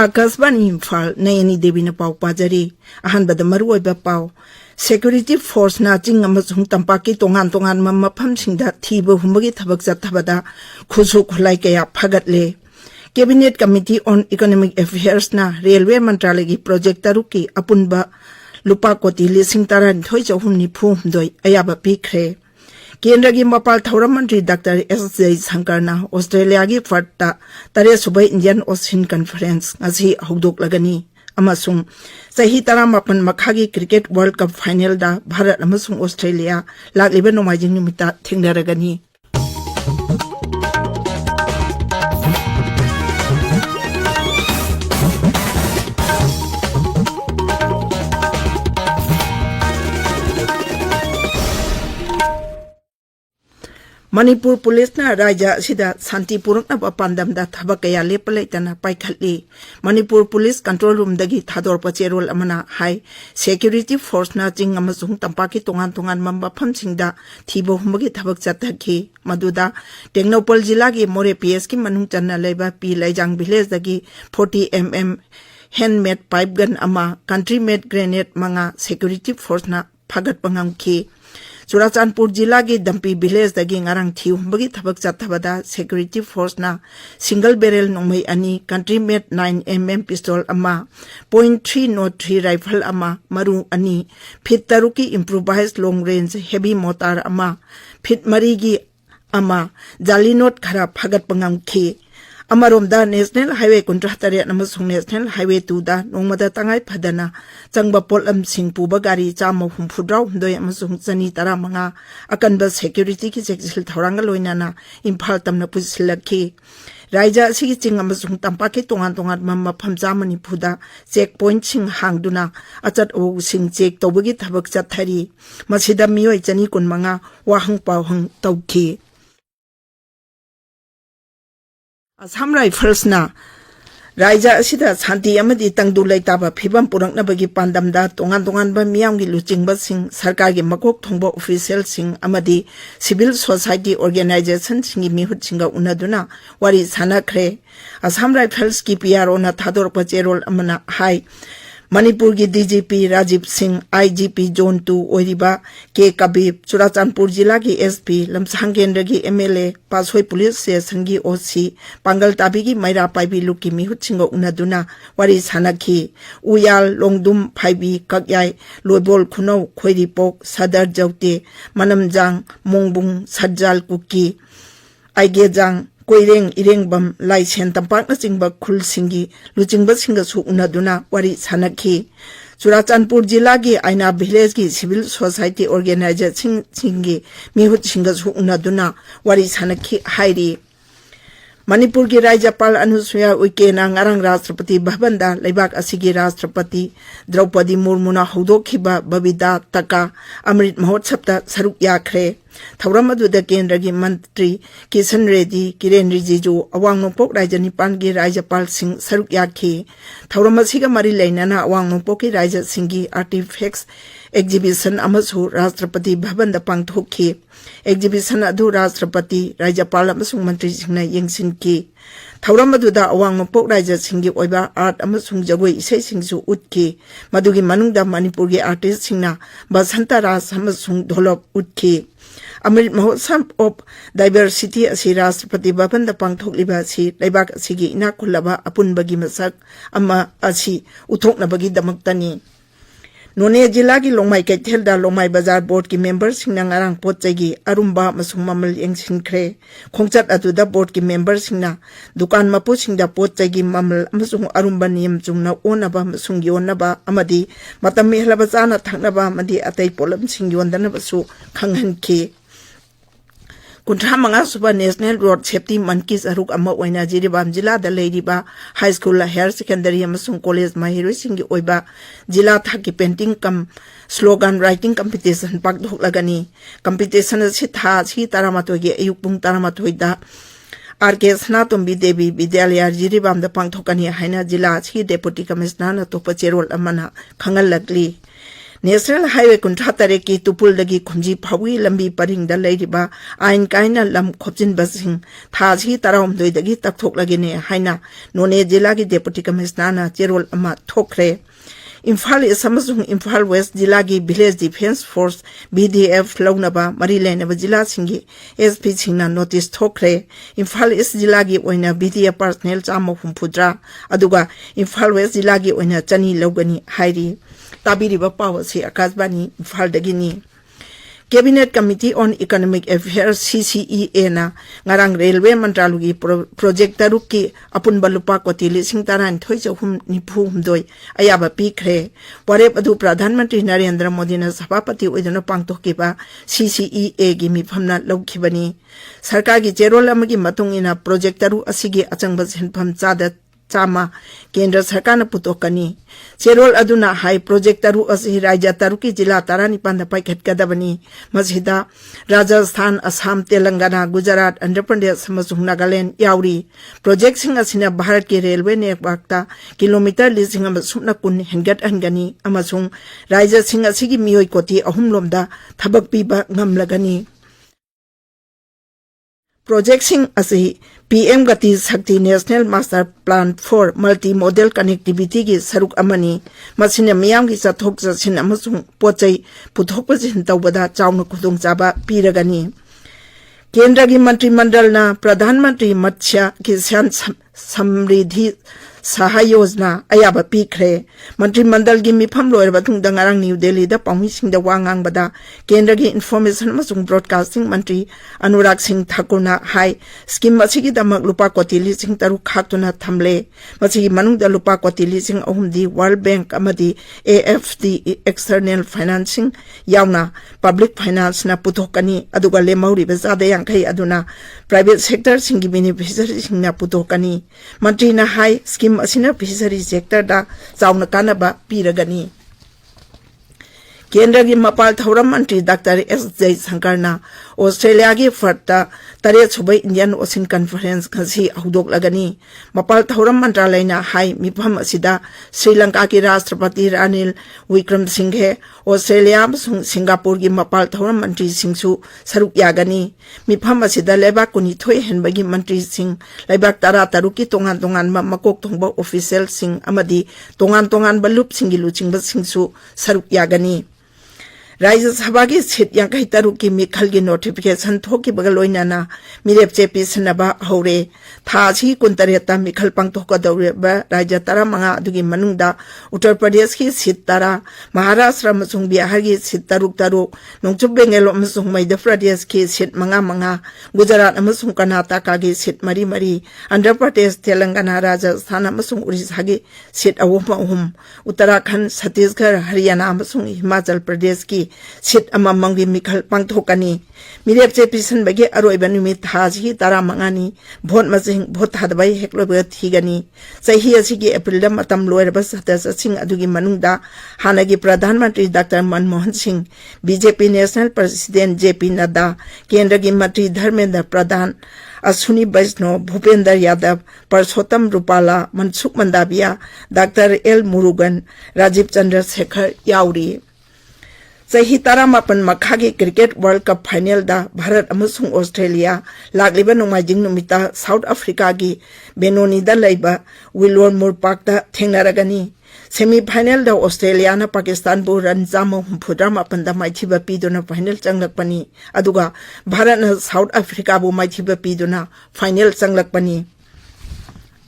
Akasban Imphal Nayani Devi na pau pajari ahan bada maru oiba pau security force na ching amasung tampaki tongan mapam singda thiba humbagi thabak jathabada khusu khulai kaya phagatle Cabinet Committee on Economic Affairs na Railway Mantralaya gi project taruki apunba lupa koti lising taran thoi chahum ni phu doi ayaba pikre Kendra gi mapal thauram mantri Dr. S.J. Sankarna Australia gi farta tare subai Indian Ocean Conference ngasi hudok lagani amasung sahi taramapan makhagi cricket World Cup final da Bharat amasung Australia lakliba nomajing nimita thingdaragani Manipur Police na Raja sida Santi Puruk na papandam da thabakaya lepalaitana paikhatli Manipur Police Control Room dagi thador pacherol amana hai security force na ching amasung tampaki tongan mambapam singda thibo humbagi thabak chathaki maduda Tengnopal jila gi More PS ki manung channa leba pi laijang village dagi 40 mm handmade pipe gun ama country made grenade manga security force na phagat pangam ki Churachandpur jila gi Dampi village dagi ngarang thiu bagi thabak chathabada security force na single barrel nongmai ani country made 9mm pistol ama .303 rifle ama maru ani fit taruki improvised long range heavy mortar ama fit marigi ama jalinot khara phagat pangam khi Amaromda National Highway Contractor amasung National Highway 2 da nongmada tangai phadana changba polam singpu bagari chama humfudraw doi amasung chani tara manga akanba security ki jeksil thoranga loinana Imphal tamna pusilakhi Raija sigi ching amasung tampaki tongan mamma phamja Manipurda checkpoint sing hangduna achat o sing check tobagi thabak chathari masida miyoi chani kun manga wahang pawhang tawki Assam Rifles na Raija asida Santi amadi tangdu laitaba phibam purakna bagi pandamda tongan ba miyam gi luchingba sing sarkar gi makok thongba official sing amadi civil society organization singi mihut singa unaduna wari sanakhre Assam Rifles ki PRO na thador pacherol amana hai Manipur ki DGP Rajiv Singh IGP Zone 2 oiriba K Kabib Churachandpur jila ki SP Lamsang Kendra ki MLA Pasoi Police Station ki OC Pangal Tabi ki Maira Paibi Luki mihut singo unaduna wari sanakhi Uyal Longdum Phaibi Kakyai Loibol Khunau Khoiripok Sadar Jaute Manamjang Mongbung Sajjal Kuki Aigejang Koireng Irengbam Lai Sen Tampak na chingba khul singi luchingba singa su unaduna wari sanakhi Churachandpur jila gi Aina village gi civil society organization singi mihut singa su unaduna wari sanakhi hairi Manipur ki Rajyapal Anusuya Uike na ngarang Rashtrapati Bhavan da laibak asigi Rashtrapati Draupadi Murmu na hudokhiba Babida Taka Amrit Mahotsav da saruk yakhre Thauram aduda Kendra gi Mantri Kishan Reddy Kiren Rijiju Awang Nongpok Raja Nipan gi Rajyapal Singh saruk yakhi Thauram asiga mari lainana Awang Nongpok ki Raja Singh gi artifacts exhibition amasu Rashtrapati Bhavan da pangthokhi exhibition adu Rashtrapati Rajyapal amasung mantri singna yengsin ki Thauram aduda Awang Nongpok Raja Singh gi oiba art amasung jagoi isai singsu utki madugi manungda Manipur gi artist singna Basanta Ras amasung dholop utki Amrit Mahotsav of Diversity asi Rashtrapati Bhavan da pangthokliba si laibak asigi inakulaba apunbagi masak ama asi uthoknabagi damaktani None jila ki Longmai Kaithel da Longmai Bazar Board ki members sing na ngarang potjai gi arumba masung mamal yengsin khre khongchat atuda board ki members sing na dukan mapu sing da potjai gi mamal masung arumba niyam chungna onaba masung yonaba amadi matam mehlaba chana thaknaba amadi atai polam sing yondana basu khanghan ki Kuntra manga suba National Road Safety Monkeys aruk ama oina jiribam jila da leiriba high school la higher secondary amasung college mahiroi singi oiba jila thaki painting kam slogan writing competition pakdhok lagani competition si tha si taramatoi ge ayuk pung taramatoi da RK Sanatombi Devi Vidyalaya jiribam da pangthokani haina jila si deputy commissioner na topa cherol amana khangal lakli National Highway Kuntatare ki tupul dagi khumji phawi lambi paring da leiriba ain kaina lam khopjin basing thaji taram doi dagi takthok lagine haina none jila gi deputy commissioner na cherol ama thokre Imphal East amasung Imphal West jila gi village defense force BDF launaba marilena jila singi SP singna notice thokre Imphal East jila gi oina BDF personnel chama humpudra aduga Imphal West jila gi oina chani logani hairi tabiriba pawasi akasbani Imphal dagini Cabinet Committee on Economic Affairs CCEA na ngarang railway mantralugi project taruki apun balupa koti lising taran thoijahum niphu doi ayaba pikre warep adu Pradhan Mantri Narendra Modi na sabapati oidana pangthokiba CCEA gi mifamna lawkhibani sarkar gi cherol amagi matung ina project taru asigi achangba senpham chada Chama Kendra Sarkana Putokani Cherol Aduna High Project Taru Asi Raja Taruki Jila Tarani Panda Paikat Kadabani Masjida Rajasthan Assam Telangana Gujarat Andhra Pradesh Samasung Nagaland Yauri Project Sing Asina Bharat ki Railway Network ta Kilometer Lising Amasumna Kun Hengat Angani Amasung Raja Sing Asigi Miyoi Koti Ahumlomda Thabak Piba Ngamlagani Project Sing Asi PM Gati Sakti National Master Plan for Multimodal Connectivity ki saruk amani masina miyam ki chathok chasin amasung pochai puthok pajin tawbada chawna khudong chaba piragani Kendra ki Mantri Mandal na Pradhan Mantri Matsya Kisan Samriddhi Saha Yojana ayaba pikre Mantri Mandal gi mifam loir batung dangarang New Delhi da pawmi sing da wangang bada Kendra gi Information amasung Broadcasting Mantri Anurag Singh Thakur na hai scheme asigi damak lupa koti lising taru khaktuna thamle masigi manung da lupa koti lising ahumdi World Bank amadi AFD external financing yauna public finance na puthokani aduga lemauri bezada yangkai aduna private sector singi beneficiary singna puthokani Mantri na hai scheme asina fishery sector da chauna kanaba piragani Kendra ki Mapal Thauram Mantri Dr. S. J. Sankarna Australia ki Farta Tare Subai Indian Ocean Conference kasi ahudok lagani Mapal Thauram Mantralay na hai mifam asida Sri Lanka ki Rashtrapati Ranil Wickremesinghe Australia amasung Singapore ki Mapal Thauram Mantri Singsu saruk yagani mifam asida lebak kuni thoi henbagi Mantri Sing lebak tara taruki tongan makok thongba official sing amadi tongan balup singi luchingba singsu saruk yagani Raja Sabha ki sit yangkai taru ki mikhal ki notification thoki bagaloina na mirep chepi sanaba haure thaji kuntareta mikhal pangthoka daure ba Raja tara manga adugi manungda Uttar Pradesh ki sit tara Maharashtra amasung Bihar ki sit taruk nongchup Bengal amasung Madhya Pradesh ki sit manga Gujarat amasung Karnataka ki sit mari Andhra Pradesh Telangana Rajasthan amasung Orissa ki sit ahum Uttarakhand Chhattisgarh Haryana amasung Himachal Pradesh ki sit amamanggi mikhal pangthokani mirep che pisan bagi aroiba numit thaji tara mangani bhot masing bhot thadbai hekloba thigani sahi asigi April da matam loirba satas sing adugi manungda hanagi Pradhan Mantri Dr. Manmohan Singh BJP National President JP Nadda Kendra ki Mantri Dharmendra Pradhan Ashwini Vaishnav Bhupender Yadav Parsotam Rupala Mansukh Mandavia Dr. L. Murugan Rajiv Chandra Shekhar Yauri Sahi tara mapan makhagi Cricket World Cup Final da Bharat amasung Australia lagliba nongmajing numita South Africa gi Benoni da laiba Wilmore Park da thengnaragani semi final da Australia na Pakistan bu run jama humphudra mapan da maithiba piduna final changlakpani aduga Bharat na South Africa bu maithiba piduna final changlakpani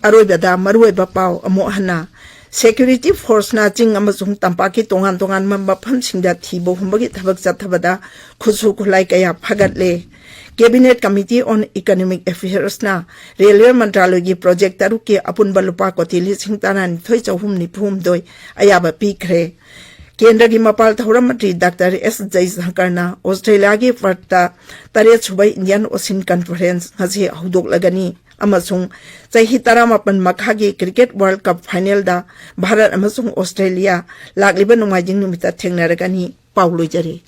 aroiba da maruiba paw amohana Security Force na ching amasung tampaki tongan mambapam singda thibo humbagi thabak chathabada khusu khulai kaya phaгаtle Cabinet Committee on Economic Affairs na Railway Mantralogi project taruki apun balupa kotili singtanan thoi chahum ni phum doi ayaba pikre Kendra ki Mapal Thauram Mantri Dr. S. J. Sankarna Australia ki Farta Tare Subai Indian Ocean Conference ngasi ahudok lagani amasung sahi tara mapan makhagi Cricket World Cup Final da Bharat amasung Australia lagliba nongmajing numita thengnaragani pauloi jare